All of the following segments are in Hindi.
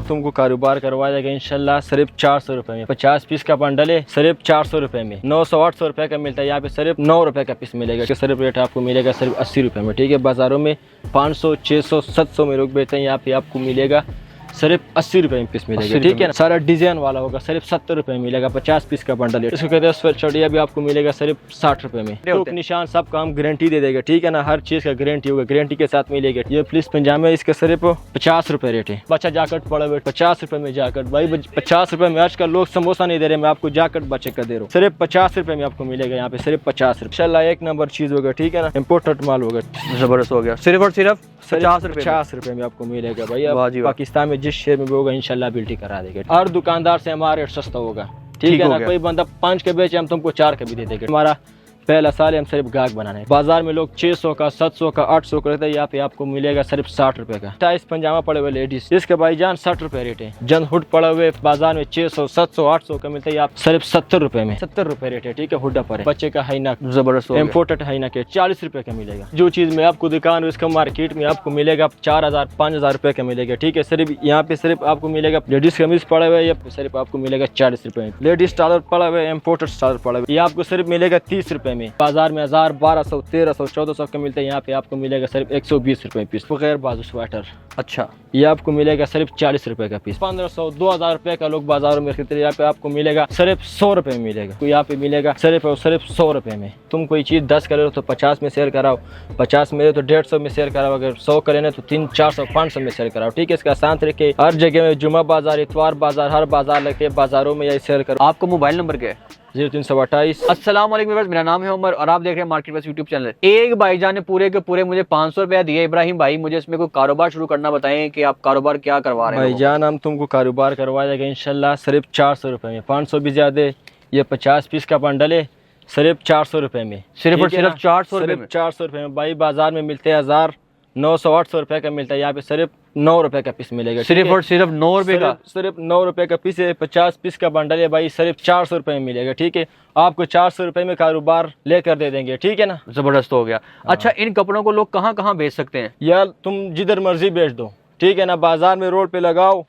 तुमको कारोबार करवा देगा इंशाल्लाह सिर्फ 400 रुपए में। 50 पीस का बंडल है सिर्फ 400 रुपए में। 900-800 रुपए का मिलता है, यहाँ पे सिर्फ 9 रुपए का पीस मिलेगा। सिर्फ रेट आपको मिलेगा सिर्फ 80 रुपए में, ठीक है। बाजारों में 500, 600, 700 में लोग बेचते हैं, यहाँ पे आपको मिलेगा सिर्फ 80 रुपए में पीस मिलेगा, ठीक है ना। सारा डिजाइन वाला होगा, सिर्फ 70 रुपए में मिलेगा। 50 पीस का बंडल है, इसको कहते हैं स्वेटशर्ट, भी आपको मिलेगा सिर्फ 60 रुपए में। तो निशान सब काम गारंटी दे देगा, ठीक है ना। हर चीज का गारंटी होगा, गारंटी के साथ मिलेगा। ये प्लीज पंजाबी, इसका सिर्फ 50 रुपए रेट है। बच्चा जैकेट पड़ा हुआ 50 रुपए में जैकेट, भाई 50 रुपए में। आजकल लोग समोसा नहीं दे रहे, मैं आपको जैकेट बच्चे का दे रहा हूँ, सिर्फ 50 रुपए में आपको मिलेगा यहाँ पे, सिर्फ 50 रुपए। इंशाल्लाह एक नंबर चीज होगा, ठीक है ना। इम्पोर्टेड माल होगा, जबरदस्त हो गया। सिर्फ और सिर्फ 50 रुपए में आपको मिलेगा भाई। पाकिस्तान में जिस शहर में भी होगा इंशाल्लाह बिल्टी करा देगा। हर दुकानदार से हमारा रेट सस्ता होगा, ठीक है ना। कोई बंदा 5 के बेचे, हम तुमको 4 के भी दे देंगे। हमारा पहला साल है, हम सिर्फ गाहक बनाने। बाजार में लोग 600 का, 700 का, 800 का रहता है, यहाँ पे आपको मिलेगा सिर्फ 60 रुपए का। टाइस पंजामा पड़े हुए लेडीज, इसके भाईजान 60 रुपए रेट है। जन हुड पड़े हुए बाजार में 600, 700, 800 का मिलता है, आप सिर्फ 70 रुपए में। 70 रुपए रेट है, ठीक है। हुडा पर बच्चे का हाईना जबरदस्त इम्पोर्टेड हाईना के 40 रुपए का मिलेगा। जो चीज में आपको दुकान इसका मार्केट में आपको मिलेगा 4000, 5000 रुपए का मिलेगा, ठीक है। सिर्फ यहाँ पे सिर्फ आपको मिलेगा लेडीज कमीज पड़ा हुआ है, सिर्फ आपको मिलेगा 40 रुपए में। लेडीज स्टालर पड़ा हुआ है, इम्पोर्टेड स्टालर पड़ा हुआ है, ये आपको सिर्फ मिलेगा 30 रुपए में। बाजार में 1200, 1300, 1400 का मिलता है, यहाँ पे आपको मिलेगा सिर्फ 120 रुपए पीस। बगैर बाजू स्वेटर, अच्छा, ये आपको मिलेगा सिर्फ 40 रुपए का पीस। 1500, 2000 रुपए का लोग बाजारों में खरीदते हैं, यहाँ पे आपको मिलेगा सिर्फ 100 रुपए में मिलेगा। तो यहाँ पे मिलेगा सिर्फ और सिर्फ 100 रुपए में। तुम कोई चीज 10 करे तो 50 में शेयर कराओ, 50 में तो 150 में शेयर कराओ, अगर 100 करे ना तो 300, 400, 500 में शेयर कराओ, ठीक है। इसका आसान तरीके हर जगह में जुमा बाजार, इतवार बाजार, हर बाजार लगे बाजारों में यही शेयर करो। आपको मोबाइल नंबर क्या है? 0328। अस्सलाम वालेकुम, मेरा नाम है उमर और आप देख रहे हैं मार्केट बस यूट्यूब चैनल। एक भाईजान ने पूरे के पूरे मुझे 500 रुपया दिया। इब्राहिम भाई, मुझे इसमें कोई कारोबार शुरू करना बताएं कि आप कारोबार क्या करवा रहे हैं। भाईजान हम तुमको कारोबार करवा देगा इंशाल्लाह सिर्फ 400 रुपए में। 500 भी ज्यादा। ये 50 पीस का बंडल है, सिर्फ 400 रुपए में। सिर्फ और सिर्फ 400 रुपए में। 400 रुपए में भाई। बाजार में मिलते हैं 1000, 900, 800 रुपए का मिलता है, यहाँ पे सिर्फ 9 रुपए का पीस मिलेगा। सिर्फ और सिर्फ 9 रुपए का, सिर्फ 9 रुपए का पीस है। 50 पीस का बंडल है भाई, सिर्फ 400 रुपए में मिलेगा, ठीक है। आपको 400 रुपए में कारोबार लेकर दे देंगे, ठीक है ना। जबरदस्त हो गया। अच्छा, इन कपड़ों को लोग कहाँ कहाँ बेच सकते हैं? यार तुम जिधर मर्जी बेच दो, ठीक है ना। बाजार में रोड पे लगाओ,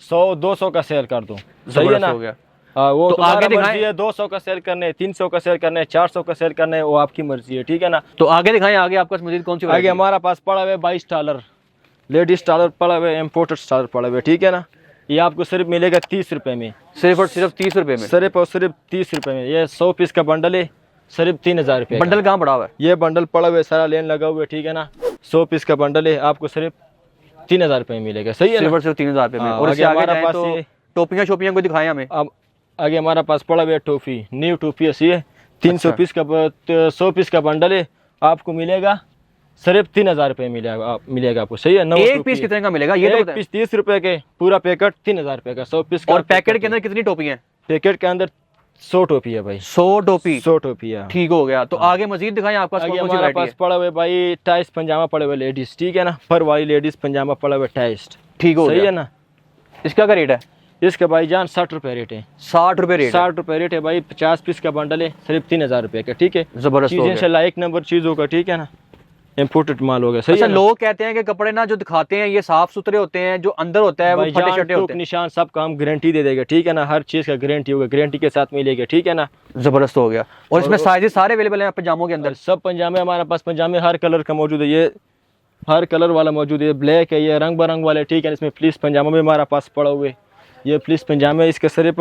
100, 200 का सेल कर दो, सही है ना। हो गया। वो तो आगे मर्जी है, 200 का सेल करने, 300 का सेल करने, 400 का सेल करने, वो आपकी मर्जी है, ठीक है ना। तो आगे दिखाएं, आगे आपका मजीद कौन सी? आगे हमारा पास पड़ा हुआ है 22 डॉलर लेडीज डॉलर पड़ा हुआ है, इम्पोर्टेड डॉलर पड़ा हुआ है, ठीक है ना। ये आपको सिर्फ मिलेगा 30 रुपए में। सिर्फ और सिर्फ 30 रुपए में, सिर्फ और सिर्फ 30 रुपए में। ये 100 पीस का बंडल है, सिर्फ 3000 रुपए। बंडल कहाँ पड़ा हुआ है? ये बंडल पड़ा हुआ है, सारा लेन लगा हुआ है, ठीक है ना। 100 पीस का बंडल है, आपको सिर्फ 3000 रुपए में मिलेगा, सही है। सिर्फ और सिर्फ 3000 रुपए में। और इसके आगे हमारा पास टोपियां शोपियां को दिखाएं हमें। अब आगे हमारा पास पड़ा हुआ है टोपी, न्यू टोपी ऐसी है। 300 पीस का 100 पीस का बंडल है, आपको मिलेगा सिर्फ 3000 रुपए मिलेगा आपको, सही है। एक पीस कितने का मिलेगा ये? एक पीस 30 रुपए के, पूरा पैकेट 3000 रुपए का 100 पीस का। और पैकेट के अंदर कितनी टोपी है? पैकेट के अंदर 100 टोपी है भाई। 100 टोपी? 100 टोपी है, ठीक हो गया। तो आगे मजीद दिखाएं आपका। हमारे पास पड़ा हुआ है भाई टाइस पंजामा पड़े हुए लेडीज, ठीक है ना। फर वाली लेडीज पंजामा पड़ा हुआ टाइस, ठीक हो गया, सही है ना। इसका क्या रेट है? इसका भाईजान 60 रुपए रेट है। 60 रुपए रेट? 60 रुपए रेट है भाई। 50 पीस का बंडल है, सिर्फ 3000 रुपए का, ठीक है। जबरदस्त हो गया। इंशाल्लाह एक नंबर चीज होगा, ठीक है ना। इम्पोर्टेड माल होगा, सही है। लोग कहते हैं कि कपड़े ना जो दिखाते हैं ये साफ सुथरे होते हैं, जो अंदर होता है वो फटे शटे होते हैं। निशान सब काम गारंटी दे देगा, ठीक है ना। हर चीज का गारंटी होगा, गारंटी के साथ मिलेगा, ठीक है ना। जबरदस्त हो गया। और इसमें साइजेस सारे अवेलेबल हैं पजामों के अंदर? सब पंजामे हमारे पास, पंजामे हर कलर का मौजूद है। ये हर कलर वाला मौजूद है, ब्लैक है, ये रंग बिरंग वाले, ठीक है। इसमें प्लीज पंजामा भी हमारा पास पड़ा हुए। ये प्लीज पंजामे, इसका सिर्फ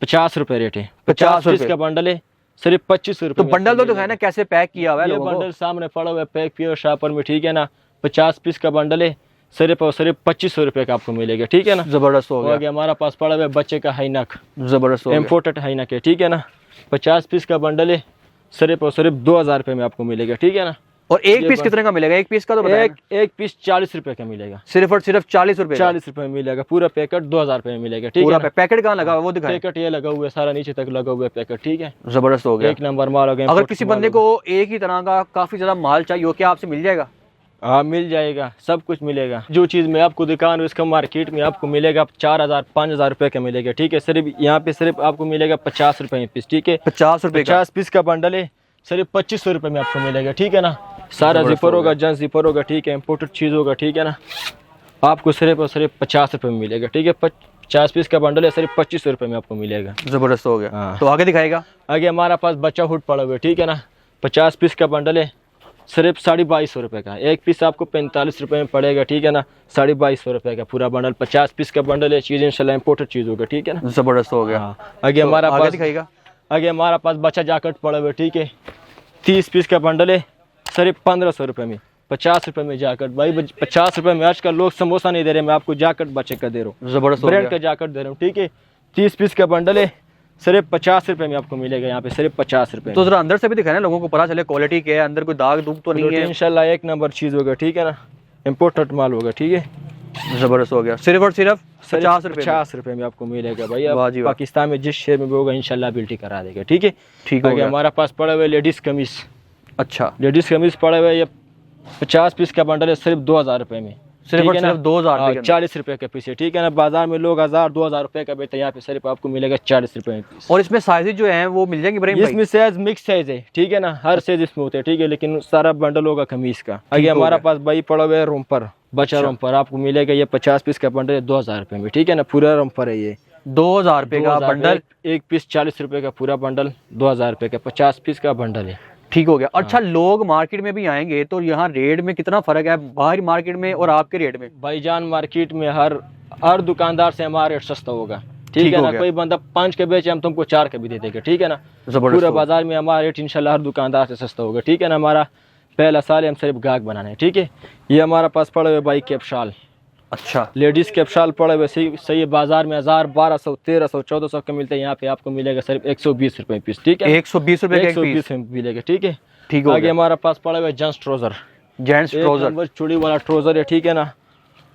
50 रुपए रेट है। 50 पीस का बंडल है, सिर्फ 25 रुपए। तो बंडल तो दिखाए ना कैसे पैक किया हुआ है। ये बंडल सामने पड़ा हुआ है पैक प्योर शापर में, ठीक है ना। 50 पीस का बंडल है, सिर्फ और सिर्फ 2500 रुपए का आपको मिलेगा, ठीक है ना। जबरदस्त हो गया। हमारा पास पड़ा हुआ है बच्चे का हाईनक, जबरदस्त इम्पोर्टेड हाईनक है, ठीक है ना। 50 पीस का बंडल है, सिर्फ और सिर्फ 2000 रुपए में आपको मिलेगा, ठीक है ना। और एक पीस कितने का मिलेगा? एक पीस का तो बताएं। एक पीस 40 रुपए का मिलेगा। सिर्फ और सिर्फ 40 रुपए? 40 रुपए में मिलेगा। पूरा पैकेट 2000 रुपए में मिलेगा, ठीक है। पैकेट कहाँ लगा वो दिखाएं। पैकेट ये लगा हुआ है, सारा नीचे तक लगा हुआ है पैकेट, ठीक है। जबरदस्त हो गया, एक नंबर माल हो गया। अगर किसी बंदे को एक ही तरह का काफी ज्यादा माल चाहिए हो, क्या आपसे मिल जाएगा? हाँ मिल जाएगा, सब कुछ मिलेगा। जो चीज में आपको दुकान उसका मार्केट में आपको मिलेगा 4000, 5000 रुपए का मिलेगा, ठीक है। सिर्फ यहाँ पे सिर्फ आपको मिलेगा 50 रुपए पीस, ठीक है। 50 रुपए 50 पीस का बंडल है, सिर्फ 2500 रुपए में आपको मिलेगा, ठीक है ना। सारा जिपर होगा, जन जिपर होगा, ठीक है। इम्पोर्टेड चीज होगा, ठीक है ना। आपको सिर्फ और सिर्फ 50 रुपये में मिलेगा, ठीक है। 50 पीस का बंडल है, सिर्फ 2500 रुपये में आपको मिलेगा। जबरदस्त हो गया। हाँ। तो आगे दिखाएगा। आगे हमारा पास बच्चा हुड पड़ा हुआ है, ठीक है ना। 50 पीस का बंडल है, सिर्फ 2250 रुपये का। एक पीस आपको 45 रुपये में पड़ेगा, ठीक है ना। 2250 रुपये का पूरा बंडल। 50 पीस का बंडल है, चीज़ इंशाल्लाह इंपोर्टेड चीज़ होगा, ठीक है ना। जबरदस्त हो गया। हाँ। आगे हमारा आगे पास दिखाएगा। आगे हमारा पास बच्चा जैकेट पड़ा हुआ है, ठीक है। 30 पीस का बंडल है, सिर्फ 1500 रुपये में। 50 रुपये में जैकेट भाई, 50 रुपये में। आजकल लोग समोसा नहीं दे रहे, मैं आपको जैकेट बच्चे का दे रहा हूँ, जबरदस्त ब्रांड का जैकेट दे रहा हूँ, ठीक है। 30 पीस का बंडल है, सिर्फ 50 रुपये में आपको मिलेगा यहाँ पे, सिर्फ 50 रुपये। तो जरा अंदर से भी दिखाना, लोगों को पता चले क्वालिटी क्या है, अंदर कोई दाग दूग तो नहीं है। इंशाल्लाह एक नंबर चीज़ होगा, ठीक है ना। इम्पोर्टेड माल होगा, ठीक है। जबरदस्त हो गया। सिर्फ और सिर्फ 50 रुपये 50 रुपये में आपको मिलेगा भाई। वाह अब जी वाह। पाकिस्तान में जिस शहर में भी होगा इंशाल्लाह बिल्टी करा देगा, ठीक है। ठीक हो आगे गया। हमारा पास पड़ा हुआ है लेडीज़ कमीज। अच्छा, लेडीज़ कमीज पड़ा हुआ है, ये 50 पीस का बंडल है, सिर्फ 2000 रुपये में। सिर्फ ठीक और है ना? सिर्फ 2000 हाँ, रुपये के अंदर। 40 रुपये का पीस है, ठीक है ना। बाजार में लोग 1000-2000 रुपये का बेचते हैं, यहाँ पे सिर्फ आपको मिलेगा 40 रुपये में पीस। और इसमें साइजेज जो हैं वो मिल जाएंगे इब्राहिम भाई? इसमें साइज मिक्स साइज है, ठीक है ना। हर साइज इसमें होते हैं, ठीक है, लेकिन सारा बंडल होगा कमीज का। आगे हो हमारा गया। पास भाई पड़ा हुआ है रोम्पर, बच्चा रोम्पर आपको मिलेगा। ये 50 पीस का बंडल है, 2000 रुपये में, ठीक है ना। पूरा रोम्पर है ये, 2000 रुपये का 2000 बंडल। एक पीस 40 रुपये का, पूरा बंडल 2000 रुपये का। 50 पीस का बंडल है। ठीक हो गया। अच्छा, लोग मार्केट में भी आएंगे तो यहाँ रेट में कितना फर्क है बाहरी मार्केट में और आपके रेट में? भाईजान मार्केट में हर दुकानदार से हमारा रेट सस्ता होगा, ठीक है हो ना। गया। कोई बंदा 5 के बेचे, हम तुमको 4 के भी दे देंगे, ठीक है ना। जबरदस्त पूरा हो गया। बाजार में हमारा रेट इंशाल्लाह हर दुकानदार से सस्ता होगा, ठीक है ना। हमारा पहला साल है, हम सिर्फ गाहक बनाना है, ठीक है। ये हमारा पास पड़े हुए भाई कैप शाल, अच्छा, लेडीज कैप शाल पड़े हुए सही है। बाजार में 1000, 1200, 1300, 1400 का मिलता है, यहाँ पे आपको मिलेगा सिर्फ 120 रुपये पीस, ठीक है। 120 रुपये का एक पीस। 120 में मिलेगा, ठीक है। ठीक हो आगे गया। हमारा पास पड़ा हुआ है जेंट्स ट्राउजर, जेंट्स ट्राउजर, चूड़ी वाला ट्राउजर है, ठीक है ना।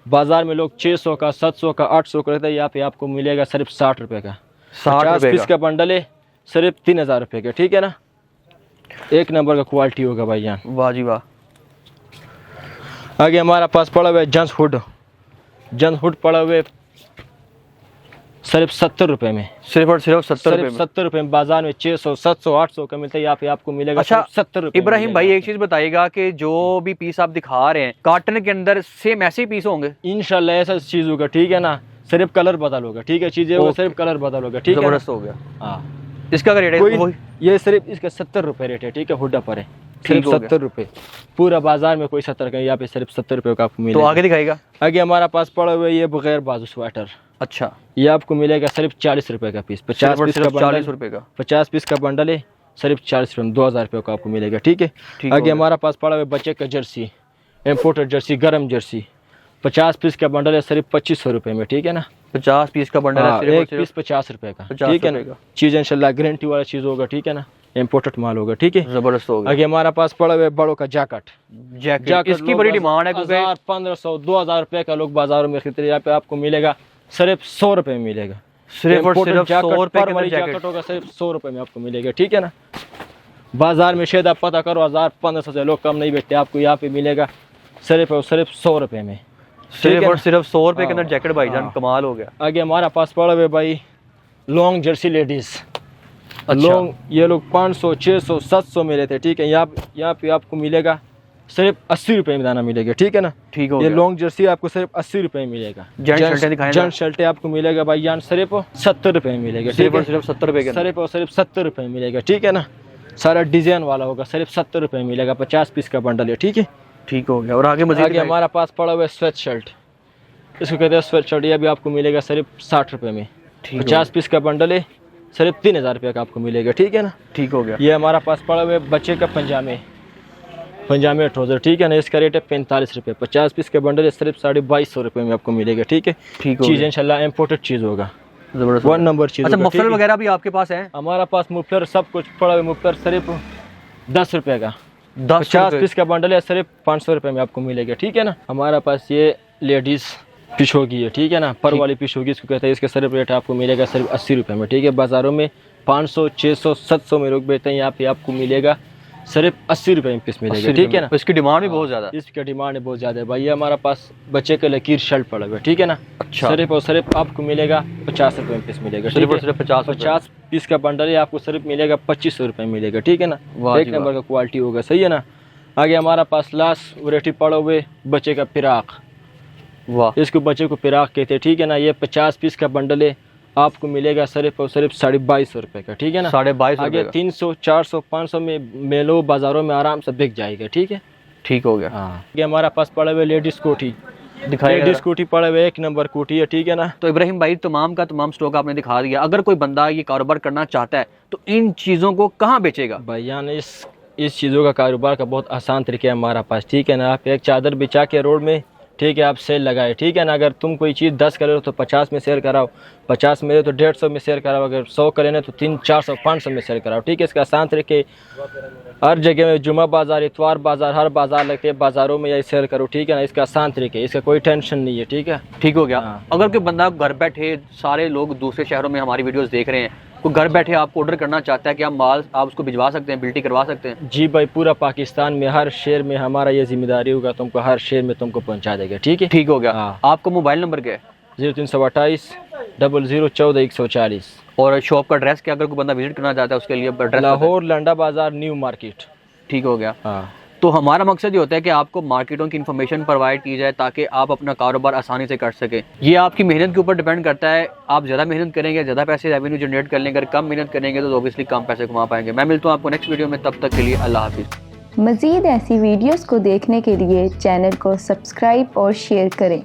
बाजार में लोग 600 का, 700 का, 800 का रहता है, यहाँ पे आपको मिलेगा सिर्फ 60 रुपये का। 60 50 रुपये पीस का। का बंडल है, सिर्फ 3000 रुपये का, ठीक है ना। एक नंबर का क्वालिटी होगा भाई यहाँ। वाह जी वाह। आगे हमारा पास पड़ा हुआ है जेंट्स हुड। जेंट्स हुड पड़ा हुआ है सिर्फ 70 रुपये में। सिर्फ और सिर्फ 70 रुपये सिर्फ में। 70 रुपये में। बाजार में 600, 700, 800 का मिलता है, यहाँ पे आपको मिलेगा अच्छा, सिर्फ 70 रुपये। इब्राहिम भाई एक चीज बताइएगा कि जो भी पीस आप दिखा रहे हैं कॉटन के अंदर सेम ऐसे ही पीस होंगे? इंशाल्लाह ऐसा चीज होगा, ठीक है ना। सिर्फ कलर बदल होगा, ठीक है। चीजें वो सिर्फ कलर बदल होगा, ठीक है ना? जबरदस्त हो गया। हाँ, इसका क्या रेट है? कोई वही? ये सिर्फ इसका 70 रुपये रेट है, ठीक है। हुडा पर है सिर्फ ठीक हो गया। 70 रुपये। पूरा बाजार में कोई 70 का, यहाँ पे सिर्फ 70 रुपये का आपको तो मिलेगा। आगे दिखाएगा। आगे हमारा पास पड़ा हुआ है ये बगैर बाजू स्वेटर, अच्छा, ये आपको मिलेगा सिर्फ 40 रुपये का पीस। 50 सिर्फ और पीस का सिर्फ बंडल, 40 रुपये का। 50 पीस का बंडल है, सिर्फ 40 रुपये में 2000 रुपये का आपको मिलेगा, ठीक है। ठीक हो आगे गया। हमारा पास पड़ा हुआ है बच्चे का जर्सी, इम्पोर्टेड जर्सी, गर्म जर्सी। 50 पीस का बंडल है, सिर्फ 2500 रुपये में, ठीक है ना। 50 पीस का बंडल है, हाँ, सिर्फ और एक सिर्फ पीस 50 रुपये का, 50 ठीक है रुपये ना। का। चीज़ इंशाल्लाह गारंटी वाला चीज़ होगा, ठीक है ना। इम्पोर्टेड माल होगा, ठीक है। जबरदस्त हो गया। आगे हमारा पास पड़ा हुआ है बड़ों का जैकेट। जैकेट इसकी बड़ी डिमांड है क्योंकि 1000, 1500, 2000 रुपये का लोग बाजारों में खरीदते हैं, यहाँ पे आपको मिलेगा सिर्फ 100 रुपये में मिलेगा। सिर्फ और Imported सिर्फ 100 jacket, रुपये पर के वाली अंदर जैकेट जैकेट। होगा, सिर्फ 100 रुपये में आपको मिलेगा, ठीक है ना। बाजार में शायद आप पता करो 1000, 1500 से लोग कम नहीं बेचते, आपको यहाँ पे मिलेगा सिर्फ और सिर्फ 100 रुपये में, ठीक सिर्फ है और ना? सिर्फ 100 रुपये के अंदर हाँ, जैकेट भाईजान, हाँ। कमाल हो गया। आगे हमारा पास पड़ा हुआ है भाई लॉन्ग जर्सी लेडीज। अच्छा। लॉन्ग ये लोग 500, 600, 700 में लेते हैं, ठीक है। यहाँ पे आपको मिलेगा सिर्फ 80 रुपये में दाना मिलेगा, ठीक है ना। ठीक हो ये गया। लॉन्ग जर्सी आपको सिर्फ 80 रुपये में मिलेगा। जेंट्स शर्टें दिखाएं ना। जेंट्स शर्टें आपको मिलेगा भाई जान सिर्फ 70 रुपये में मिलेगा, सिर्फ ठीक और है। सिर्फ 70 रुपये के अंदर। सिर्फ और सिर्फ 70 रुपये में मिलेगा, ठीक है ना। सारा डिजाइन वाला होगा, सिर्फ 70 रुपये में मिलेगा। 50 पीस का बंडल है, ठीक है। ठीक हो गया। और आगे मजीद आगे दिखाएं। हमारा पास पड़ा हुआ है स्वेट शर्ट, इसको कहते हैं स्वेट शर्ट। ये भी आपको मिलेगा सिर्फ 60 रुपये में। ठीक हो 50 पीस का बंडल है, सिर्फ 3000 रुपये का आपको मिलेगा, ठीक है ना। ठीक हो गया। ये हमारा पास पड़ा हुआ है बच्चे का पंजामे ट्राउजर, ठीक है ना। इसका रेट है 45 रुपये। 50 पीस का बंडल है, सिर्फ 2250 रुपये में आपको मिलेगा, ठीक है। ठीक हो चीज़ गया। इंशाल्लाह इम्पोर्टेड चीज़ होगा, जबरदस्त। 1 नंबर चीज़ अच्छा, होगा, ठीक मफलर है? वगैरह भी आपके पास है? हमारा पास मुफलर सब कुछ पड़ा हुआ है। मुफलर सिर्फ 10 रुपये का। 10 50 पीस का बंडल है, सिर्फ 500 रुपये में आपको मिलेगा, ठीक है ना। हमारा पास ये लेडीज़ पिशोगी है, ठीक है ना। पर वाली पिशोगी इसको कहते हैं। इसका सिर्फ रेट आपको मिलेगा सिर्फ 80 रुपये में, ठीक है। बाज़ारों में 500, 600, 700 में लोग बेचते हैं, यहाँ पे आपको मिलेगा सिर्फ 80 रुपये में पीस मिलेगा, ठीक है ना। इसकी डिमांड भी बहुत ज्यादा है। इसका डिमांड बहुत ज़्यादा है भाई। ये हमारा पास बच्चे का लकीर शर्ट पड़ा हुआ है, ठीक है ना। अच्छा। सिर्फ और सिर्फ आपको मिलेगा 50 रुपये में पीस मिलेगा, सिर्फ ठीक और है। सिर्फ 50 रुपये। 50 पीस का बंडल है, आपको सिर्फ मिलेगा 2500 रुपये में मिलेगा, ठीक है ना। वाह एक जी वाह। नंबर का क्वालिटी होगा, सही है ना। आगे हमारा पास लास्ट वैरायटी पड़ा हुए बच्चे का फिराक। वाह, इसको बच्चे को फिराक कहते हैं, ठीक है ना। ये 50 पीस का बंडल है, आपको मिलेगा सिर्फ और सिर्फ 2250 रुपये का, ठीक है ना। 2250 आगे 300 400 500 में मेलों बाजारों में आराम से बिक जाएगा, ठीक है। ठीक हो गया। हाँ, ये हमारा पास पड़े हुए लेडीज कोटी, दिखाएगा। लेडीज कोटी पड़े हुए 1 नंबर कोटी है, ठीक है ना। तो इब्राहिम भाई तमाम का तमाम स्टॉक आपने दिखा दिया। अगर कोई बंदा ये कारोबार करना चाहता है तो इन चीज़ों को कहाँ बेचेगा? भैया इस चीज़ों का कारोबार का बहुत आसान तरीका है हमारा पास, ठीक है ना। आप एक चादर बिछा के रोड में, ठीक है, आप सेल लगाए, ठीक है ना। अगर तुम कोई चीज़ 10 करे हो तो 50 में सेल कराओ, 50 में तो 150 में सेल कराओ, अगर 100 करे ना तो 300 400 500 में सेल कराओ, ठीक है। इसका आसान तरीके हर जगह में, जुमा बाज़ार, इतवार बाज़ार, हर बाज़ार लगते हैं, बाज़ारों में यही सेल करो, ठीक है ना। इसका आसान तरीके, इसका कोई टेंशन नहीं है, ठीक है। ठीक हो गया। हाँ। अगर कोई बंदा घर बैठे, सारे लोग दूसरे शहरों में हमारी वीडियोस देख रहे हैं, कोई घर बैठे आपको ऑर्डर करना चाहता है कि आप माल आप उसको भिजवा सकते हैं, बिल्टी करवा सकते हैं? जी भाई, पूरा पाकिस्तान में हर शहर में हमारा ये जिम्मेदारी होगा, तुमको हर शहर में तुमको पहुँचा देगा, ठीक है। ठीक हो गया। हाँ। आपका मोबाइल नंबर क्या है? 0328 00 14 140। और शॉप का एड्रेस क्या, अगर कोई बंदा विजिट करना चाहता है उसके लिए एड्रेस? लाहौर लंडा बाज़ार, न्यू मार्केट। ठीक हो गया। हाँ, तो हमारा मकसद ये होता है कि आपको मार्केटों की इन्फॉर्मेशन प्रोवाइड की जाए ताकि आप अपना कारोबार आसानी से कर सकें। ये आपकी मेहनत के ऊपर डिपेंड करता है। आप ज़्यादा मेहनत करेंगे, ज़्यादा पैसे रेवेन्यू जनरेट कर लेंगे। अगर कम मेहनत करेंगे तो ऑब्वियसली कम पैसे कमा पाएंगे। मैं मिलता हूँ आपको नेक्स्ट वीडियो में, तब तक के लिए अल्लाह हाफिज़। मज़ीद ऐसी वीडियोस को देखने के लिए चैनल को सब्सक्राइब और शेयर करें।